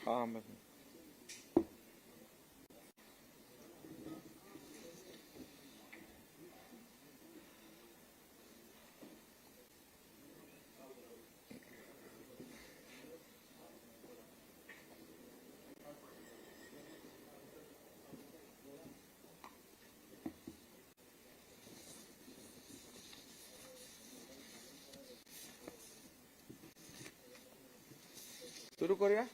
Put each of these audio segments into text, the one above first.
हाँ सुरू करूया.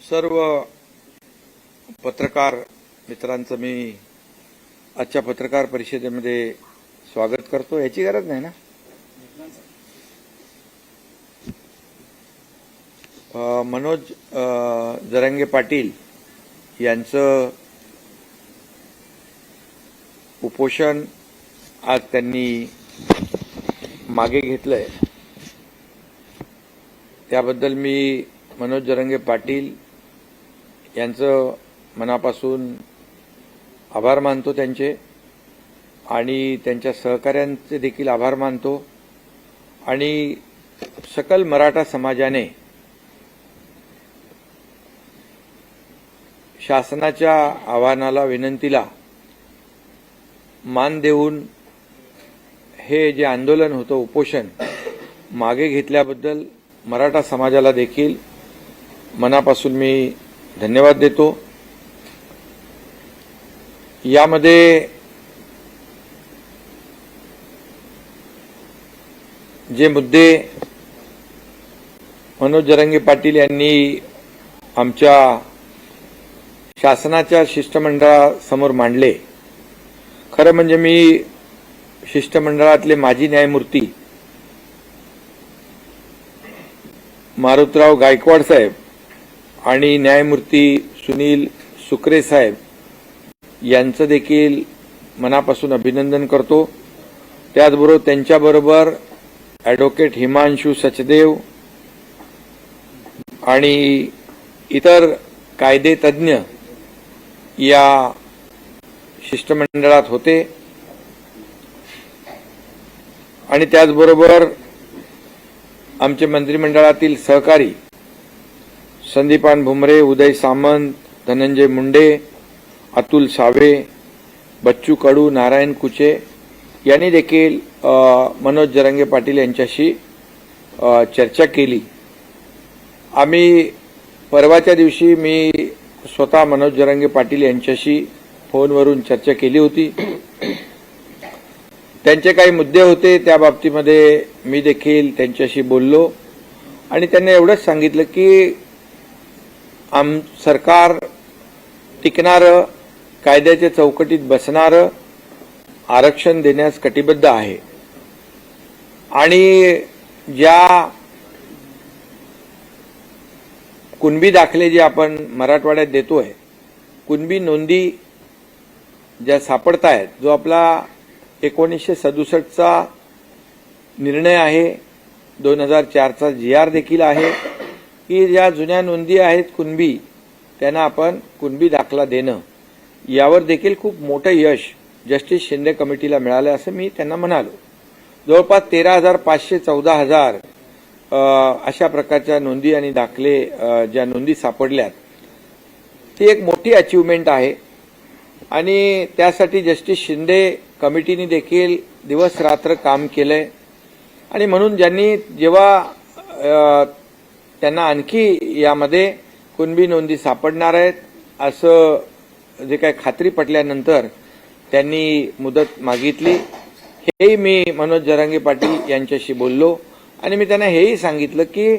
सर्व पत्रकार मित्रांचं मी आजच्या पत्रकार परिषदेमध्ये स्वागत करतो. याची गरज नाही ना. मनोज जरांगे पाटील यांचं उपोषण आज त्यांनी मागे घेतलंय. त्याबद्दल मी मनोज जरांगे पाटील यांचं मनापासून आभार मानतो त्यांचे, आणि त्यांच्या सहकाऱ्यांचे देखील आभार मानतो. आणि सकल मराठा समाजाने शासनाच्या आवाहनाला, विनंतीला मान देऊन हे जे आंदोलन होतं, उपोषण मागे घेतल्याबद्दल मराठा समाजाला देखील मनापासून मी धन्यवाद देतो. यामध्ये जे मुद्दे मनोज जरांगे पाटील यांनी आमच्या शासनाच्या शिष्टमंडळासमोर मांडले, खरं म्हणजे मी शिष्टमंडळातले माजी न्यायमूर्ती मारुतराव गायकवाड साहेब आणि न्यायमूर्ती सुनील सुकरे साहेब यांचं देखील मनापासून अभिनंदन करतो. त्याचबरोबर त्यांच्याबरोबर ॲडव्होकेट हिमांशू सचदेव आणि इतर कायदे तज्ज्ञ या शिष्टमंडळात होते. आणि त्याचबरोबर आमचे मंत्रिमंडळातील सहकारी संदीपान भुमरे, उदय सामंत, धनंजय मुंडे, अतुल सावे, बच्चू कडू, नारायण कुचे यांनी देखील मनोज जरांगे पाटील यांच्याशी चर्चा केली. आम्ही परवाच्या दिवशी मी स्वतः मनोज जरांगे पाटील यांच्याशी फोनवरून चर्चा केली होती. त्यांचे काही मुद्दे होते, त्या बाबतीमध्ये मी देखील त्यांच्याशी बोललो आणि त्यांनी एवढंच सांगितलं की सरकार टिकणारं, कायद्याच्या चौकटीत बसणारं आरक्षण देण्यास कटिबद्ध आहे. आणि ज्या कुणबी दाखले जे आपण मराठवाड्यात देतोय, कुणबी नोंदी ज्या सापडत आहेत, जो आपला 1967चा निर्णय आहे, 2004चा GR देखील आहे की ज्या जुन्या नोंदी आहेत कुणबी, त्यांना आपण कुणबी दाखला देणं, यावर देखील खूप मोठं यश जस्टिस शिंदे कमिटीला मिळालं असं मी त्यांना म्हणालो. जवळपास 13,500 14,000 अशा प्रकारच्या नोंदी आणि दाखले ज्या नोंदी सापडल्यात, ती एक मोठी अचीवमेंट आहे. आणि त्यासाठी जस्टिस शिंदे कमिटीने देखील दिवस रात्र काम केलंय. आणि म्हणून ज्यांनी जेव्हा त्यांना आणखी यामध्ये कुणबी नोंदी सापडणार आहेत असं जे काही खात्री पटल्यानंतर त्यांनी मुदत मागितली. हेही मी मनोज जरांगे पाटील यांच्याशी बोललो आणि मी त्यांना हेही सांगितलं की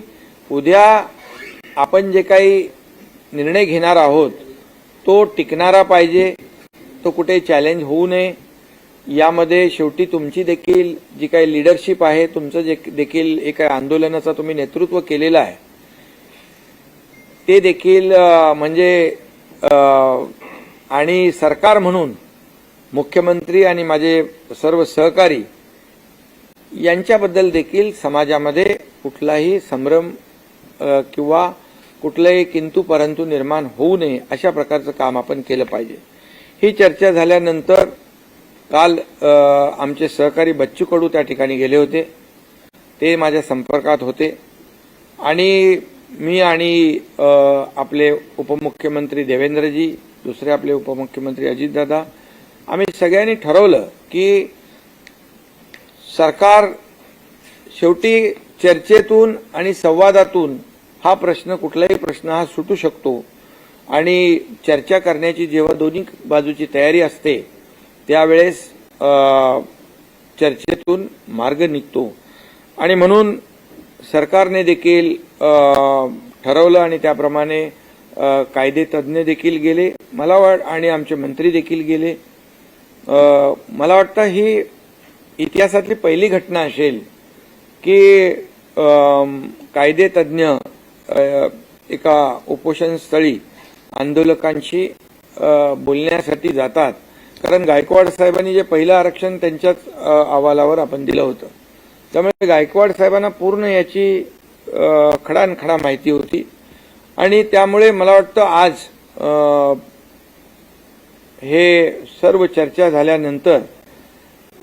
उद्या आपण जे काही निर्णय घेणार आहोत तो टिकणारा पाहिजे, तो कुठे चॅलेंज होऊ नये. यामध्ये शेवटी तुमची देखील जी काही लीडरशिप आहे, तुमचं जे देखील एक आंदोलनाचं तुम्ही नेतृत्व केलेलं आहे, ते देखील म्हणजे आणि सरकार म्हणून मुख्यमंत्री आणि माझे सर्व सहकारी यांच्याबद्दल देखील समाजामध्ये कुठलाही संभ्रम किंवा कुठलाही किंतु परंतु निर्माण होऊ नये अशा प्रकारचं काम आपण केलं पाहिजे। ही चर्चा झाल्यानंतर काल आमचे सहकारी बच्चू कडू त्या ठिकाणी गेले होते, ते माझ्या संपर्कात होते आणि मी आणि आपले उपमुख्यमंत्री देवेंद्रजी, दुसरे आपले उपमुख्यमंत्री अजितदादा, आम्ही सगळ्यांनी ठरवलं की सरकार शेवटी चर्चेतून आणि संवादातून हा प्रश्न, कुठलाही प्रश्न हा सुटू शकतो आणि चर्चा करण्याची जेव्हा दोन्ही बाजूची तयारी असते त्यावेळेस चर्चेतून मार्ग निघतो आणि म्हणून सरकारने देखील ठरवलं आणि त्याप्रमाणे कायदे तज्ज्ञ देखील गेले, आणि आमचे मंत्री देखील गेले। मला वाटतं ही इतिहासातली पहिली घटना असेल की कायदे तज्ज्ञ एका उपोषण स्थळी आंदोलकांशी बोलण्यासाठी जातात, कारण गायकवाड साहेबांनी जे पहिलं आरक्षण त्यांच्याच अहवालावर आपण दिलं होतं, त्यामुळे गायकवाड साहेबांना पूर्ण याची खडानखडा माहिती होती आणि त्यामुळे मला वाटतं आज हे सर्व चर्चा झाल्यानंतर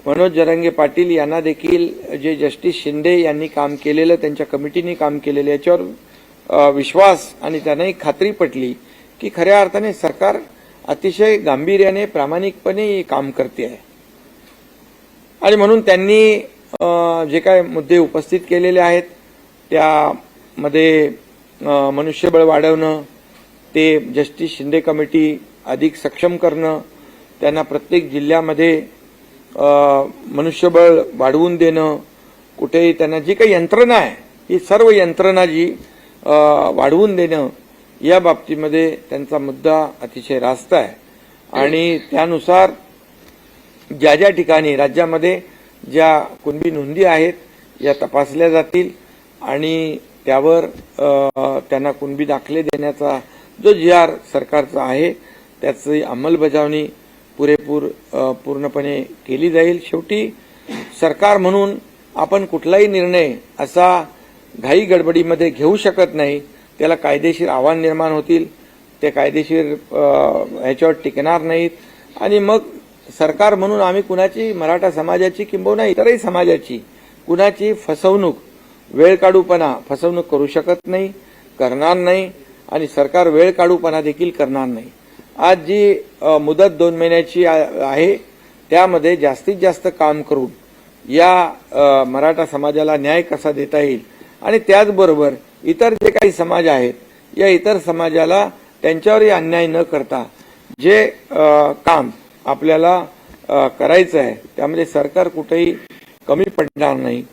मनोज जरांगे पाटील यांना देखील जे जस्टिस शिंदे यांनी काम केलेलं, त्यांच्या कमिटीने काम केलेलं, याच्यावर विश्वास आणि त्यांनाही खात्री पटली की खऱ्या अर्थाने सरकार अतिशय गांभीर्याने, प्रामाणिकपणे काम करते आहे आणि म्हणून त्यांनी जे काय मुद्दे उपस्थित केलेले आहेत त्यामध्ये मनुष्यबळ वाढवणं, ते जस्टिस शिंदे कमिटी अधिक सक्षम करणं, त्यांना प्रत्येक जिल्ह्यामध्ये मनुष्यबळ वाढवून देणं, कुठेही त्यांना जी काही यंत्रणा आहे ही सर्व यंत्रणा जी वाढवून देणं, या बाबतीमध्ये त्यांचा मुद्दा अतिशय रास्त आहे आणि त्यानुसार ज्या ज्या ठिकाणी राज्यामध्ये ज्या कुणबी नोंदी आहेत या तपासल्या जातील आणि त्यावर त्यांना कुणबी दाखले देण्याचा जो GR सरकारचा आहे त्याची अंमलबजावणी पूर्णपणे केली जाईल। शेवटी सरकार म्हणून आपण कुठलाही निर्णय असा घाई गडबडीमध्ये घेऊ शकत नाही, त्याला कायदेशीर आव्हान निर्माण होतील, ते कायदेशीर ह्याच्यावर टिकणार नाहीत आणि मग सरकार म्हणून आम्ही कुणाची, मराठा समाजाची किंबहुना इतरही समाजाची कुणाची फसवणूक, फसवणूक करू शकत नाही, करणार नाही आणि सरकार वेळकाढूपणा देखील करणार नाही। आज जी मुदत 2 महिन्याची आहे त्यामध्ये जास्तीत जास्त काम करून या मराठा समाजाला न्याय कसा देता येईल आणि त्याचबरोबर इतर जे काही समाज आहेत या इतर समाजाला त्यांच्यावरही अन्याय न करता जे काम आपल्याला करायचं आहे त्यामध्ये सरकार कुठेही कमी पडणार नाही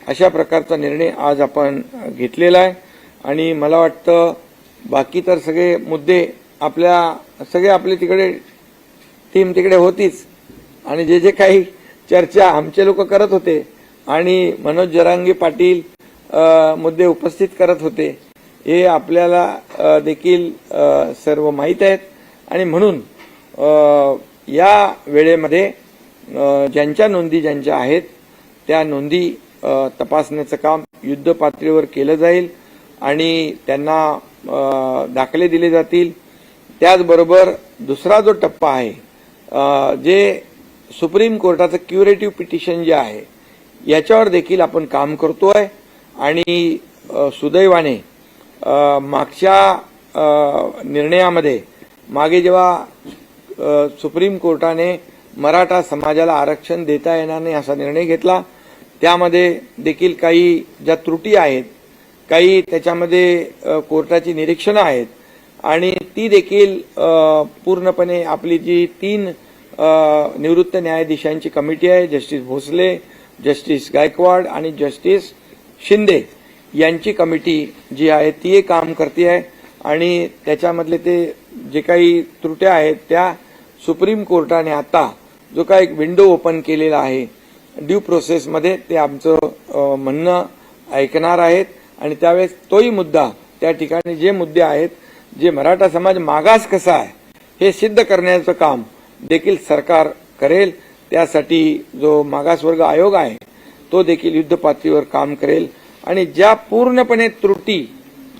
अशा प्रकारचा निर्णय आज आपण घेतलेला आहे आणि मला वाटतं बाकी तर सगळे मुद्दे आपले तिकडे टीम तिकडे होतीच आणि जे जे काही चर्चा आमचे लोक करत होते आणि मनोज जरांगे पाटील मुद्दे उपस्थित करत होते हे आपल्याला देखील सर्व माहीत आहेत आणि म्हणून या वेळेमध्ये ज्यांच्या नोंदी ज्यांच्या आहेत त्या नोंदी तपासण्याचं काम युद्ध पातळीवर केलं जाईल आणि त्यांना दाखले दिले जातील। त्याचबरोबर दुसरा जो टप्पा आहे जे सुप्रीम कोर्टाचं क्युरेटिव्ह पिटिशन जे आहे याच्यावर देखील आपण काम करतोय आणि सुदैवाने मागच्या निर्णयामध्ये मागे जेव्हा सुप्रीम कोर्टाने मराठा समाजाला आरक्षण देता येणार नाही असा निर्णय घेतला त्यामध्ये देखील काही ज्या त्रुटी आहेत, काही त्याच्यामध्ये कोर्टाची निरीक्षणं आहेत आणि ती देखील पूर्णपणे आपली जी 3 निवृत्त न्यायाधीशांची कमिटी आहे, जस्टिस भोसले, जस्टिस गायकवाड आणि जस्टिस शिंदे यांची कमिटी जी आहे ती काम करते आहे आणि त्याच्यामधले ते जे काही त्रुट्या आहेत त्या सुप्रीम कोर्टाने आता जो काही एक विंडो ओपन केलेला आहे ड्यू प्रोसेसमध्ये ते आमचं म्हणणं ऐकणार आहेत आणि त्यावेळेस तोही मुद्दा त्या ठिकाणी जे मुद्दे आहेत जे मराठा समाज मागास कसा आहे हे सिद्ध करण्याचं काम देखील सरकार करेल। त्यासाठी जो मागासवर्ग आयोग आहे तो देखील युद्ध पातळीवर काम करेल आणि ज्या पूर्णपणे त्रुटी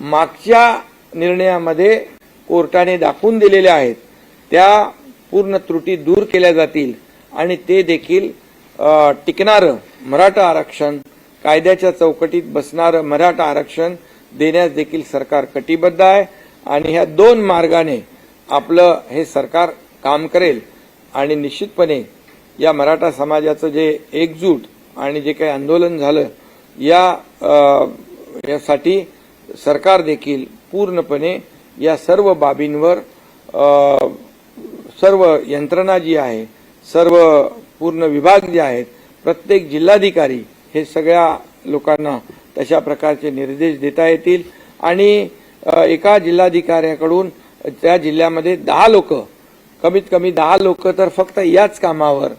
मागच्या निर्णयामध्ये कोर्टाने दाखवून दिलेल्या आहेत त्या पूर्ण त्रुटी दूर केल्या जातील आणि ते देखील टिकणारं मराठा आरक्षण, कायद्याच्या चौकटीत बसणारं मराठा आरक्षण देण्यास देखील सरकार कटिबद्ध आहे आणि ह्या दोन मार्गाने आपलं हे सरकार काम करेल आणि निश्चितपणे या मराठा समाजाचं जे एकजूट आणि जे काही आंदोलन झालं यासाठी सरकार देखील पूर्णपणे या सर्व बाबींवर सर्व यंत्रणा जी आहे, सर्व पूर्ण विभाग जे आहेत, प्रत्येक जिल्हाधिकारी हे सगळ्या लोकांना तशा प्रकारचे निर्देश देता येतील आणि एका जिल्हाधिकाऱ्याकडून त्या जिल्ह्यामध्ये 10 लोक, कमीत कमी 10 लोक तर फक्त याच कामावर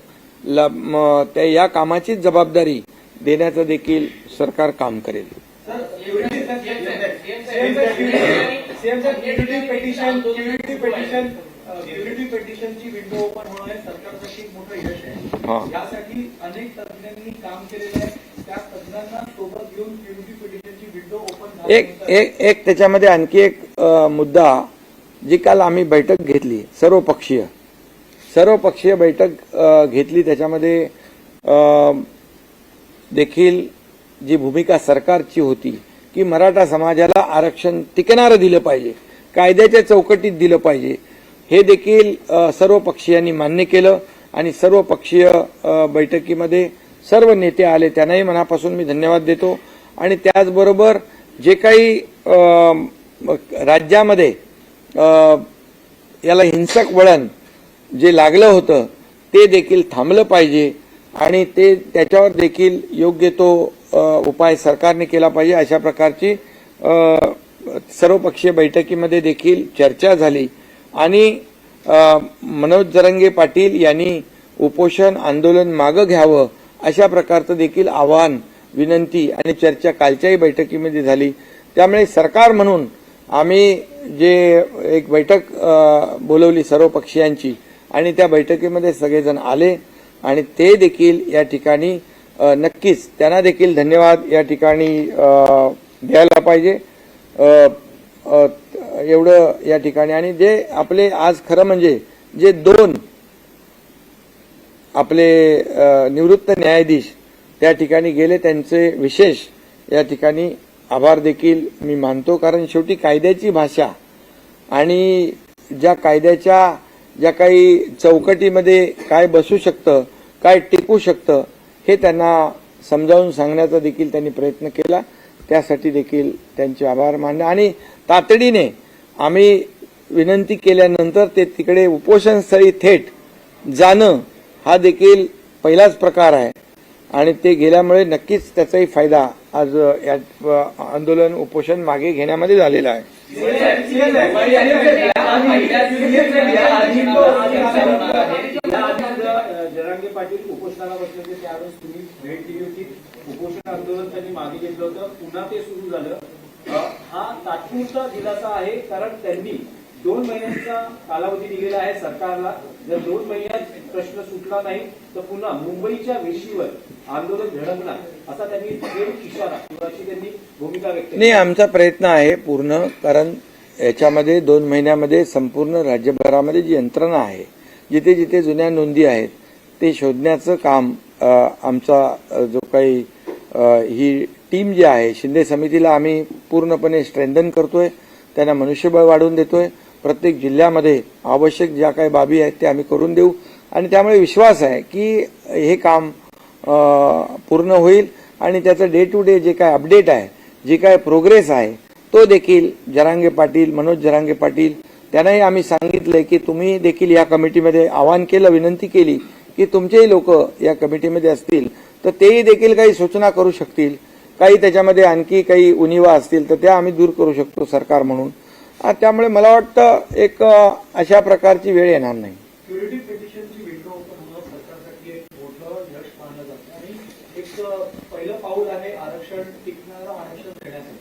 त्या या कामाचीच जबाबदारी देण्याचं देखील सरकार काम करेल. क्युरिटी पेटिशनची विंडो ओपन होणं हे सरकारसाठी एक मोठं यश आहे. यासाठी अनेक तज्ञांनी काम केलेलं आहे. त्या तज्ञांना सोबत घेऊन क्युरिटी पेटिशनची विंडो ओपन एक त्याच्यामध्ये आणखी एक मुद्दा जी काल आम्ही बैठक घेतली, सर्वपक्षीय बैठक घेतली, त्याच्यामध्ये देखील जी भूमिका सरकारची होती की मराठा समाजाला आरक्षण टिकणारं दिलं पाहिजे, कायद्याच्या चौकटीत दिलं पाहिजे, हे देखील सर्व पक्षीयांनी मान्य केलं आणि सर्व पक्षीय बैठकीमध्ये सर्व नेते आले, त्यांनाही मनापासून मी धन्यवाद देतो. आणि त्याचबरोबर जे काही राज्यामध्ये याला हिंसक वळण जे लागलं होतं ते देखील थांबलं पाहिजे आणि त्याच्यावर देखील योग्य तो उपाय सरकारने केला पाहिजे, अशा प्रकारची सर्वपक्षीय बैठकीमध्ये देखील चर्चा झाली. आणि मनोज जरांगे पाटील यांनी उपोषण आंदोलन मागे घ्यावं अशा प्रकारचं देखील आवाहन, विनंती आणि चर्चा कालच्याही बैठकीमध्ये झाली. त्यामुळे सरकार म्हणून आम्ही जे एक बैठक बोलवली सर्व पक्षीयांची आणि त्या बैठकीमध्ये सगळेजण आले आणि ते देखील या ठिकाणी नक्कीच त्यांना देखील धन्यवाद या ठिकाणी द्यायला पाहिजे. एवढं या ठिकाणी. आणि जे आपले आज खरं म्हणजे जे 2 आपले निवृत्त न्यायाधीश त्या ठिकाणी गेले, त्यांचे विशेष या ठिकाणी आभार देखील मी मानतो. कारण शेवटी कायद्याची भाषा आणि ज्या कायद्याच्या ज्या काही चौकटीमध्ये काय बसू शकतं, काय टिकू शकतं, हे त्यांना समजावून सांगण्याचा देखील त्यांनी प्रयत्न केला. त्यासाठी देखील त्यांचे आभार मानले. आणि तातडीने आम्ही विनंती केल्यानंतर ते तिकडे उपोषणस्थळी थेट जाणं हा देखील पहिलाच प्रकार आहे आणि ते गेल्यामुळे नक्कीच त्याचाही फायदा आज या आंदोलन उपोषण मागे घेण्यामध्ये झालेला आहे. जरांगे पाटील उपोषणाला बसले होते त्यावेळेस तुम्ही भेट दिली होती. उपोषण आंदोलन त्यांनी मागे घेतलं होतं, पुन्हा ते सुरू झालं. हा तात्पुरता दिलासा आहे कारण त्यांनी 2 महिन्यांचा कालावधी दिलेला आहे सरकारला. जर 2 महिन्यात प्रश्न सुटला नाही तर पुन्हा मुंबईच्या वेशीवर आंदोलन झळकणार असा त्यांनी थेट इशारा किंवाची त्यांनी भूमिका व्यक्त केली. नाही, आमचा प्रयत्न आहे पूर्ण. कारण याच्यामध्ये 2 महिन्यामध्ये संपूर्ण राज्यभरामध्ये जी यंत्रणा आहे, जिथे जिथे जुन्या नोंदी आहेत ते शोधण्याचं काम आमचा जो काही ही टीम जी आहे शिंदे समितीला आम्ही पूर्णपणे स्ट्रेंथन करतोय, त्यांना मनुष्यबळ वाढवून देतोय. प्रत्येक जिल्ह्यामध्ये आवश्यक ज्या काही बाबी आहेत ते आम्ही करून देऊ आणि त्यामुळे विश्वास आहे की हे काम पूर्ण होईल आणि त्याचं डे टू डे जे काय अपडेट आहे, जी काय प्रोग्रेस आहे, तो देखील जरांगे पाटील, मनोज जरांगे पाटील त्यांनाही आम्ही सांगितलंय की तुम्ही देखील या कमिटीमध्ये आवाहन केलं, विनंती केली की तुमचेही लोक या कमिटीमध्ये असतील तर तेही देखील काही सूचना करू शकतील, काही त्याच्यामध्ये आणखी काही उणिवा असतील तर त्या आम्ही दूर करू शकतो सरकार म्हणून. त्यामुळे मला वाटतं एक अशा प्रकारची वेळ येणार नाही. क्युरिटी पिटिशनची विंडो ओपन होणं सरकारसाठी एक मोठं यश मानलं जातं आणि एक पहिलं पाऊल आहे आरक्षण, टिकणारं आरक्षण देण्यासाठी.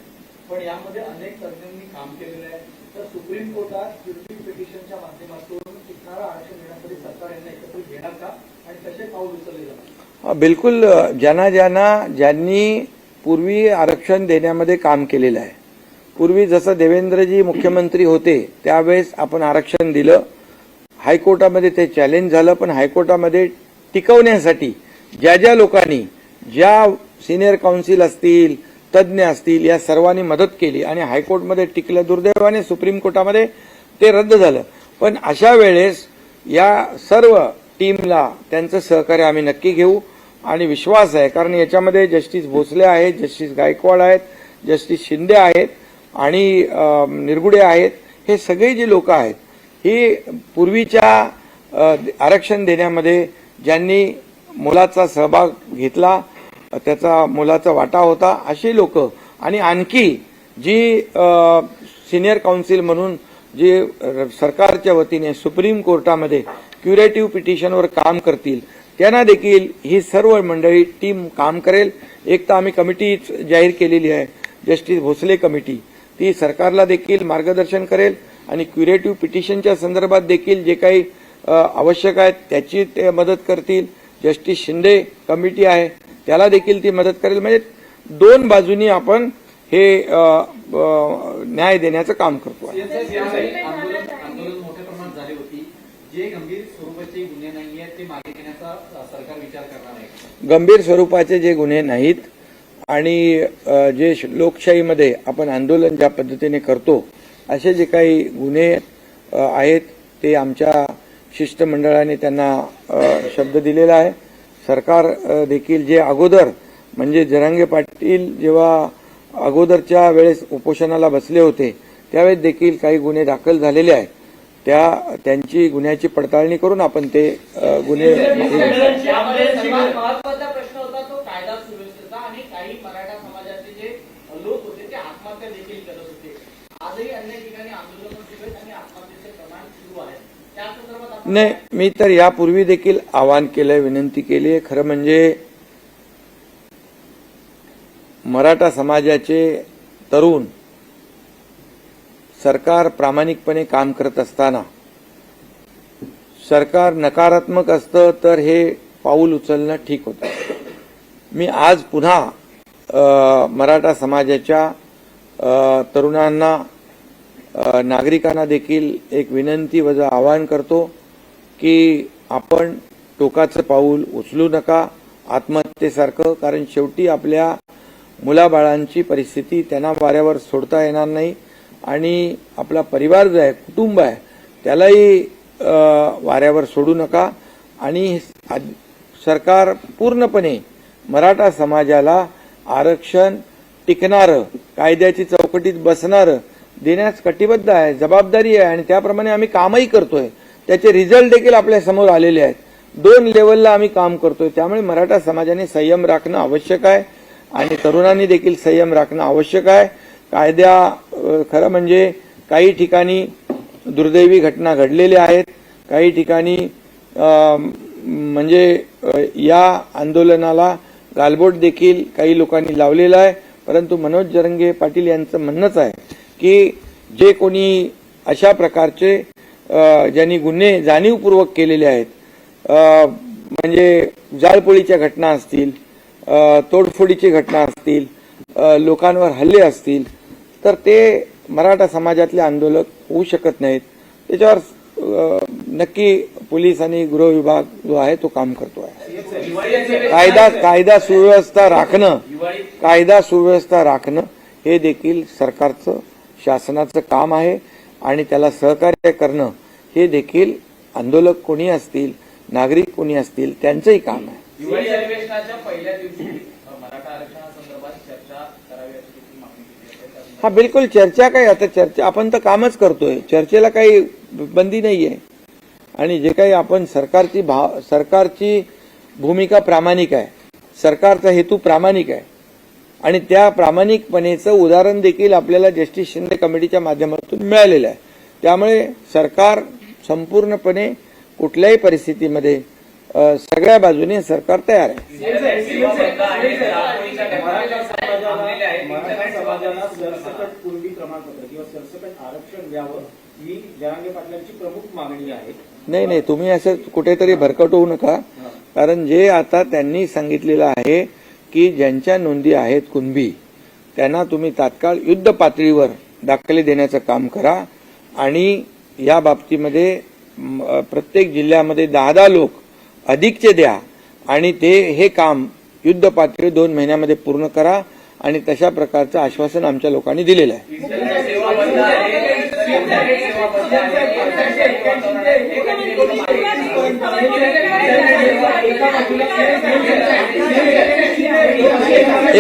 पण यामध्ये अनेक तज्ञांनी काम केलेलं आहे. तर सुप्रीम कोर्टात क्युरिटी पिटिशनच्या माध्यमातून टिकणारं आरक्षण देण्यासाठी सरकार यांना एकत्रित घेणार का आणि कसे पाऊल उचलले जाणार? बिलकुल ज्यांनी पूर्वी आरक्षण देण्यामध्ये काम केलेलं आहे, पूर्वी जसं देवेंद्रजी मुख्यमंत्री होते त्यावेळेस आपण आरक्षण दिलं, हायकोर्टामध्ये ते चॅलेंज झालं, पण हायकोर्टामध्ये टिकवण्यासाठी ज्या लोकांनी, ज्या सिनियर काउन्सिल असतील, तज्ज्ञ असतील, या सर्वांनी मदत केली आणि हायकोर्टमध्ये टिकलं. दुर्दैवाने सुप्रीम कोर्टामध्ये ते रद्द झालं. पण अशा वेळेस या सर्व टीमला त्यांचं सहकार्य आम्ही नक्की घेऊ आणि विश्वास आहे, कारण याच्यामध्ये जस्टिस भोसले आहेत, जस्टिस गायकवाड आहेत, जस्टिस शिंदे आहेत आणि निरगुडे आहेत. हे सगळे जे लोक आहेत, ही पूर्वीच्या आरक्षण देण्यामध्ये ज्यांनी मुलाचा सहभाग घेतला, त्याचा मुलाचा वाटा होता, अशी लोक आणि आणखी जी सिनियर काउन्सिल म्हणून जे सरकारच्या वतीने सुप्रीम कोर्टामध्ये क्युरेटिव्ह पिटिशनवर काम करतील, त्यांना देखील ही सर्व मंडळी टीम काम करेल. एक तर आम्ही कमिटी जाहीर केलेली आहे, जस्टिस भोसले कमिटी, ती सरकारला देखील मार्गदर्शन करेल आणि क्युरेटिव्ह पिटिशनच्या संदर्भात देखील जे काही आवश्यक आहे त्याची ते मदत करतील. जस्टिस शिंदे कमिटी आहे, त्याला देखील ती मदत करेल. म्हणजे दोन बाजूनी आपण हे न्याय देण्याचं काम करतो. आंदोलन मोठ्या प्रमाणात झाली होती. जे गंभीर स्वरूपाचे गुन्हे नाही आहेत ते मागे घेण्याचा सरकार विचार करणार आहे. गंभीर स्वरूपाचे जे गुन्हे नाहीत आणि जे लोकशाहीमध्ये आपण आंदोलन ज्या पद्धतीने करतो, असे जे काही गुन्हे आहेत ते आमच्या शिष्टमंडळाने त्यांना शब्द दिलेला आहे. सरकार देखील जे अगोदर म्हणजे जरांगे पाटील जेव्हा अगोदरच्या वेळेस उपोषणाला बसले होते त्यावेळेस देखील काही गुन्हे दाखल झालेले आहेत, त्यांची गुन्ह्याची पडताळणी करून आपण ते गुन्हे. महत्वाचा प्रश्न होता तो कायदा सुव्यवस्थेचा आणि काही मराठा समाजाचे जे लोक होते ते आत्महत्या देखील करत होते. आजही अनेक ठिकाणी आंदोलन सुरू आहेत आणि आत्महत्येचे प्रमाण सुरू आहे. त्या संदर्भात नाही, मी तर यापूर्वी देखील आवाहन केलंय, विनंती केली आहे. खरं म्हणजे मराठा समाजाचे तरुण सरकार प्रामाणिकपणे काम करत असताना सरकार नकारात्मक असतं तर हे पाऊल उचलणं ठीक होतं. मी आज पुन्हा मराठा समाजाच्या तरुणांना, नागरिकांना देखील एक विनंती वजा आवाहन करतो की आपण टोकाचं पाऊल उचलू नका आत्महत्येसारखं, कारण शेवटी आपल्या मुलाबाळांची परिस्थिती त्यांना वाऱ्यावर सोडता येणार नाही आणि आपला परिवार जो आहे, कुटुंब आहे, त्यालाही वाऱ्यावर सोडू नका. आणि सरकार पूर्णपणे मराठा समाजाला आरक्षण टिकणारं, कायद्याची चौकटीत बसणारं देण्यास कटिबद्ध आहे, जबाबदारी आहे आणि त्याप्रमाणे आम्ही कामही करतोय. त्याचे रिझल्ट देखील आपल्या समोर आलेले आहेत. 2 लेवलला आम्ही काम करतोय. त्यामुळे मराठा समाजाने संयम राखणं आवश्यक आहे आणि तरुणांनी देखील संयम राखणं आवश्यक आहे. खरं म्हणजे काही ठिकाणी दुर्दैवी घटना घडलेल्या आहेत, काही ठिकाणी म्हणजे या आंदोलनाला गालबोट देखील काही लोकांनी लावलेला आहे. परंतु मनोज जरांगे पाटील यांचं म्हणणंच आहे की जे कोणी अशा प्रकारचे ज्यांनी गुन्हे जाणीवपूर्वक केलेले आहेत, म्हणजे जाळपोळीच्या घटना असतील, तोडफोडीची घटना असतील, लोकांवर हल्ले असतील, तर ते मराठा समाजातले आंदोलक होऊ शकत नाहीत. त्याच्यावर नक्की पोलीस आणि गृह विभाग जो आहे तो काम करतो आहे. कायदा सुव्यवस्था राखणं हे देखील सरकारचं, शासनाचं काम आहे आणि त्याला सहकार्य करणं हे देखील आंदोलक कोणी असतील, नागरिक कोणी असतील, त्यांचंही काम आहे. दिवाळी अधिवेशनाच्या पहिल्या दिवशी मराठा आरक्षणासंदर्भात चर्चा करावी अशी मागणी केली आहे. हा, बिलकुल चर्चा काय, आता चर्चा आपण तर कामच करतोय, चर्चेला काही बंदी नाहीये. आणि जे काही आपण सरकारची भूमिका प्रामाणिक आहे, सरकारचा हेतू प्रामाणिक आहे आणि त्या प्रामाणिकपणेचं उदाहरण देखील आपल्याला जस्टिस शिंदे कमिटीच्या माध्यमातून मिळालेलं आहे. त्यामुळे सरकार संपूर्णपणे कुठल्याही परिस्थितीमध्ये सगळ्या बाजूने सरकार तयार आहे. मराठा समाजाला मराठा समाजाला सरसकट कुणबी प्रमाणपत्र किंवा सरसकट आरक्षण द्यावं ही जरांगे पाटलांची प्रमुख मागणी आहे. नाही, तुम्ही असं कुठेतरी भरकट होऊ नका. कारण जे आता त्यांनी सांगितलेलं आहे की ज्यांच्या नोंदी आहेत कुणबी त्यांना तुम्ही तात्काळ युद्ध पातळीवर दाखले देण्याचं काम करा आणि या बाबतीमध्ये प्रत्येक जिल्ह्यामध्ये 10 लोक अधिकचे द्या आणि हे काम युद्ध पातळी 2 महिन्यामध्ये पूर्ण करा आणि तशा प्रकारचं आश्वासन आमच्या लोकांनी दिलेलं आहे.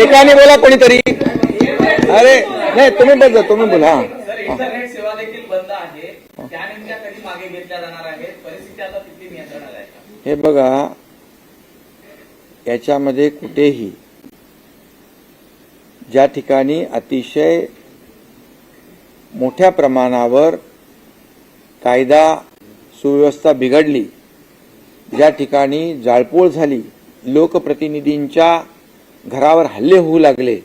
एकाने बोला कोणीतरी. अरे नाही, तुम्ही बोला. इंटरनेट सेवा देखील बंद आहे, त्या नेमक्या कधी मागे घेतल्या जाणार आहेत, परिस्थिती आता किती नियंत्रणात आहे? हे बघा, याच्यामध्ये कुठेही ज्या ठिकाणी अतिशय मोठ्या प्रमाणावर कायदा सुव्यवस्था बिघडली, ज्या ठिकाणी जाळपोळ झाली, लोकप्रतिनिधींच्या घरावर हल्ले होऊ लागले,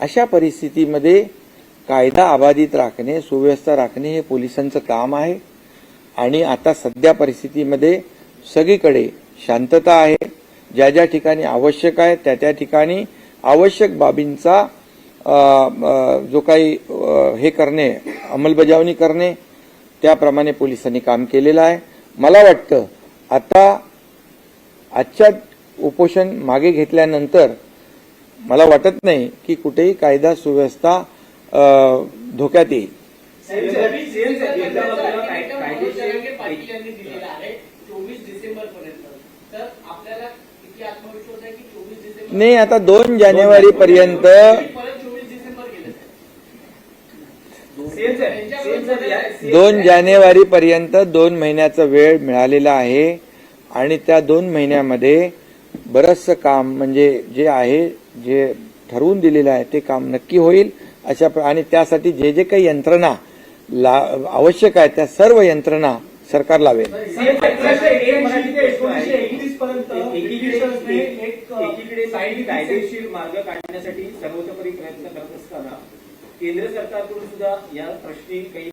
अशा परिस्थितीमध्ये कायदा अबाधित राखणे, सुव्यवस्था राखणे हे पोलिसांचं काम आहे. आणि आता सध्या परिस्थितीमध्ये सगळीकडे शांतता आहे. ज्या ज्या ठिकाणी आवश्यक आहे त्या ठिकाणी आवश्यक बाबींचा जो काही हे करणे, अंमलबजावणी करणे, त्याप्रमाणे पोलिसांनी काम केलेलं आहे. मला वाटतं आता आजच्या उपोषण मागे घेतल्यानंतर मला वाटत नाही की कुठेही कायदा सुव्यवस्था धोक्यात येईल. पाटील यांनी दिलेला आहे 24 डिसेंबर पर्यंत, तर आपल्याला किती आत्मविश्वास आहे की 24 डिसेंबर नाही, आता 2 जानेवारी पर्यंत परत 24 डिसेंबर गेले. 2 जानेवारी पर्यंत 2 महिन्याचा वेळ मिळालेला आहे आणि त्या 2 महिन्यामध्ये बरंचसं काम म्हणजे जे आहे, जे ठरवून दिलेलं आहे ते काम नक्की होईल. आणि त्यासाठी जे जे काही यंत्रणा आवश्यक आहे त्या सर्व यंत्रणा सरकार लावेल. एकीकडे कायदेशीर मार्ग काढण्यासाठी सर्वतोपरी प्रयत्न करत असताना केंद्र सरकारकडून सुद्धा या प्रश्नी काही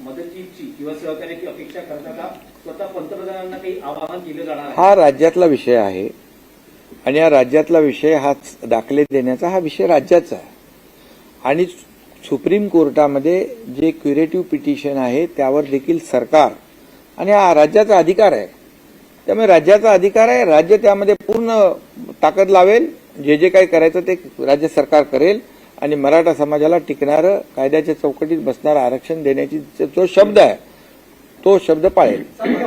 मदतीची किंवा सहकार्याची अपेक्षा करता का? स्वतः पंतप्रधानांना काही आवाहन केलं जाणार आहे? हा राज्यातला विषय आहे आणि या राज्यातला विषय हा दाखले देण्याचा हा विषय राज्याचा आहे आणि सुप्रीम कोर्टामध्ये जे क्युरेटिव्ह पिटिशन आहे त्यावर देखील सरकार आणि हा राज्याचा अधिकार आहे. त्यामुळे राज्याचा अधिकार आहे, राज्य त्यामध्ये पूर्ण ताकद लावेल. जे जे काही करायचं ते राज्य सरकार करेल आणि मराठा समाजाला टिकणारं, कायद्याच्या चौकटीत बसणारं आरक्षण देण्याची जो शब्द आहे तो शब्द पाळेल. 1881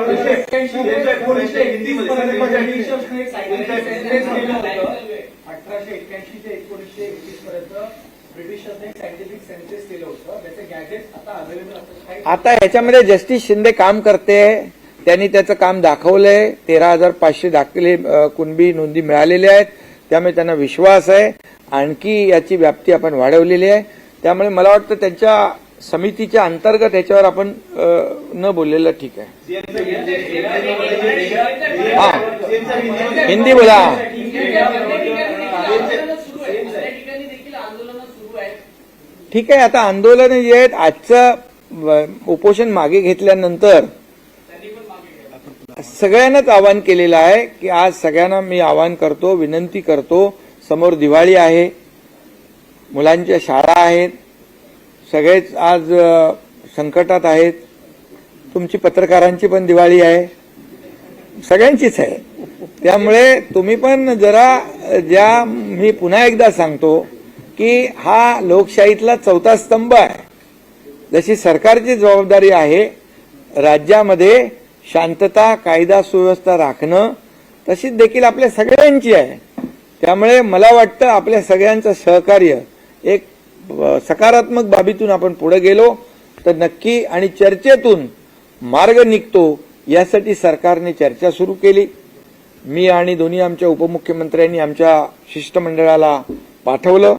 ते 1921 पर्यंत ब्रिटिशांनी सायंटिफिक सेन्सस केलं होतं, त्याचे गॅजेट आता अवेलेबल असतात. आता ह्याच्यामध्ये जस्टिस शिंदे काम करते, त्यांनी त्याचं काम दाखवलंय. 13,500 दाखले कुणबी नोंदी मिळालेल्या आहेत, त्यामुळे त्यांना विश्वास आहे. आणखी याची व्याप्ती आपण वाढवलेली आहे. त्यामुळे मला वाटतं त्यांच्या समितीच्या अंतर्गत याच्यावर आपण न बोललेलं ठीक आहे. हा, हिंदी बोला. ठीक आहे, आता आंदोलन जे आहेत, आजचं उपोषण मागे घेतल्यानंतर सगळ्यांनाच आवाहन केलेलं आहे की आज सगळ्यांना मी आवाहन करतो, विनंती करतो. समोर दिवाळी आहे, मुलांच्या शाळा आहेत, सगळेच आज संकटात आहेत. तुमची पत्रकारांची पण दिवाळी आहे, सगळ्यांचीच आहे. त्यामुळे तुम्ही पण जरा मी पुन्हा एकदा सांगतो की हा लोकशाहीतला 4था स्तंभ आहे. जशी सरकारची जबाबदारी आहे राज्यामध्ये शांतता, कायदा सुव्यवस्था राखणं, तशीच देखील आपल्या सगळ्यांची आहे. त्यामुळे मला वाटतं आपल्या सगळ्यांचं सहकार्य एक सकारात्मक बाबीतून आपण पुढे गेलो तर नक्की आणि चर्चेतून मार्ग निघतो. यासाठी सरकारने चर्चा सुरू केली. मी आणि दोन्ही आमच्या उपमुख्यमंत्र्यांनी आमच्या शिष्टमंडळाला पाठवलं,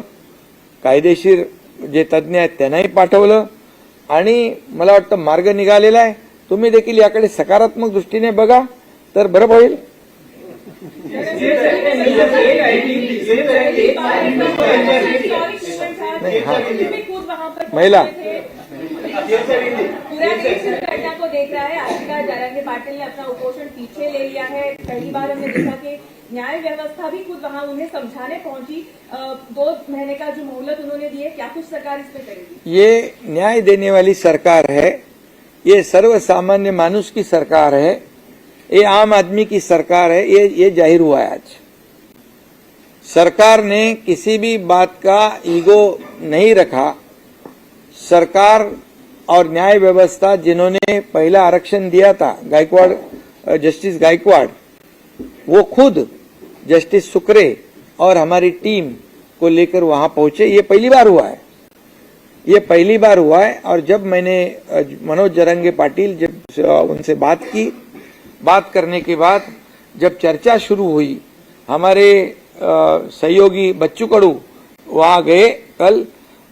कायदेशीर जे तज्ज्ञ आहेत त्यांनाही पाठवलं आणि मला वाटतं मार्ग निघालेला आहे. तुम्ही देखील याकडे सकारात्मक दृष्टीने बघा तर बरं होईल. नहीं, हाँ। महिला पूरा देश इस घटना को देख रहा है। आशिका जरांगे पाटिल ने अपना उपोषण पीछे ले लिया है। पहली बार हमने देखा कि न्याय व्यवस्था भी खुद वहां उन्हें समझाने पहुंची। 2 महीने का जो मोहलत उन्होंने दी है, क्या कुछ सरकार इसमें करेगी? ये न्याय देने वाली सरकार है, ये सर्व सामान्य मानुष की सरकार है, ये आम आदमी की सरकार है। ये जाहिर हुआ है आज। सरकार ने किसी भी बात का ईगो नहीं रखा। सरकार और न्याय व्यवस्था जिन्होंने पहला आरक्षण दिया था, गायकवाड़, जस्टिस गायकवाड़, वो खुद जस्टिस सुक्रे और हमारी टीम को लेकर वहां पहुंचे। ये पहली बार हुआ है, ये पहली बार हुआ है। और जब मैंने मनोज जरांगे पाटिल जब उनसे बात की, बात करने के बाद जब चर्चा शुरू हुई, हमारे सहयोगी बच्चू कड़ू वहां गए, कल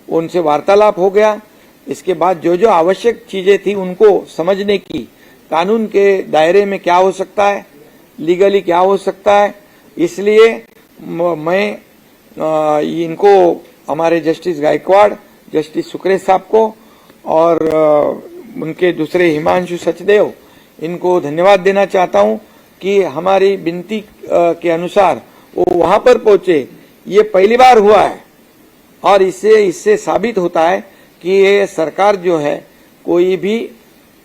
उनसे वार्तालाप हो गया। इसके बाद जो जो आवश्यक चीजें थी उनको समझने की, कानून के दायरे में क्या हो सकता है, लीगली क्या हो सकता है, इसलिए मैं इनको, हमारे जस्टिस गायकवाड़, जस्टिस सुक्रे साहब को और उनके दूसरे हिमांशु सचदेव, इनको धन्यवाद देना चाहता हूं कि हमारी विनती के अनुसार वो वहां पर पहुंचे। ये पहली बार हुआ है और इससे साबित होता है कि ये सरकार जो है कोई भी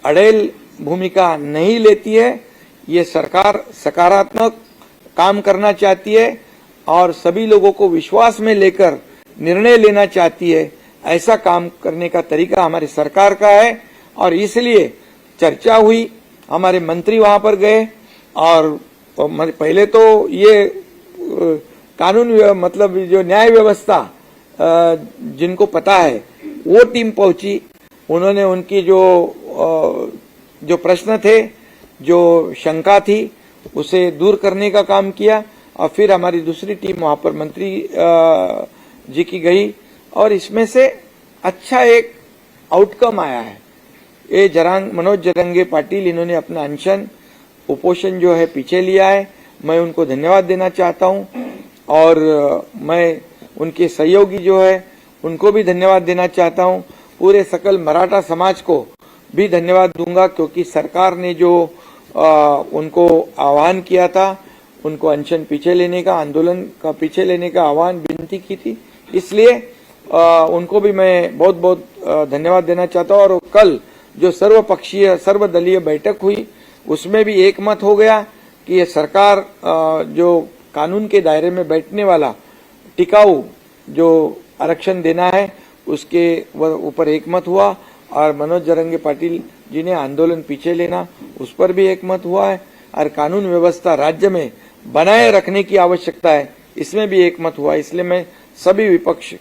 अड़ेल भूमिका नहीं लेती है। ये सरकार सकारात्मक काम करना चाहती है और सभी लोगों को विश्वास में लेकर निर्णय लेना चाहती है। ऐसा काम करने का तरीका हमारी सरकार का है और इसलिए चर्चा हुई। हमारे मंत्री वहां पर गए और पहले तो ये कानून मतलब जो न्याय व्यवस्था जिनको पता है वो टीम पहुंची। उन्होंने उनकी जो प्रश्न थे, जो शंका थी, उसे दूर करने का काम किया और फिर हमारी दूसरी टीम वहां पर मंत्री जी की गई और इसमें से अच्छा एक आउटकम आया है। ये मनोज जरांगे पाटिल, इन्होंने अपना अनशन, उपोषण जो है पीछे लिया है। मैं उनको धन्यवाद देना चाहता हूं और मैं उनके सहयोगी जो है उनको भी धन्यवाद देना चाहता हूं। पूरे सकल मराठा समाज को भी धन्यवाद दूंगा क्योंकि सरकार ने जो उनको आह्वान किया था, उनको अनशन पीछे लेने का, आंदोलन का पीछे लेने का आह्वान, विनती की थी, इसलिए उनको भी मैं बहुत बहुत धन्यवाद देना चाहता हूं। और कल जो सर्वपक्षीय सर्वदलीय बैठक हुई उसमें भी एक मत हो गया कि ये सरकार जो कानून के दायरे में बैठने वाला टिकाऊ जो आरक्षण देना है उसके ऊपर एक मत हुआ और मनोज जरांगे पाटिल जी ने आंदोलन पीछे लेना, उस पर भी एक मत हुआ है और कानून व्यवस्था राज्य में बनाए रखने की आवश्यकता है, इसमें भी एक मत हुआ। इसलिए मैं सभी विपक्ष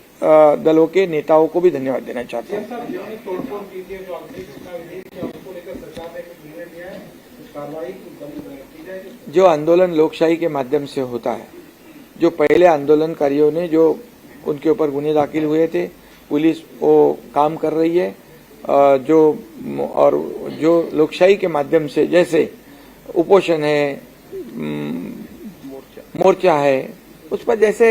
दलों के नेताओं को भी धन्यवाद देना चाहता हूँ। जो आंदोलन लोकशाही के माध्यम से होता है, जो पहले आंदोलनकारियों ने जो उनके ऊपर गुने दाखिल हुए थे, पुलिस वो काम कर रही है जो लोकशाही के माध्यम से, जैसे उपोषण है, मोर्चा है, उस पर जैसे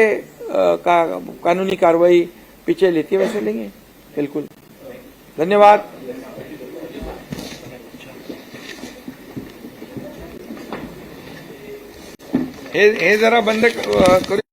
कानूनी कार्रवाई पीछे लेती है वैसे लेंगे। बिल्कुल, धन्यवाद। हे जरा बंद करू।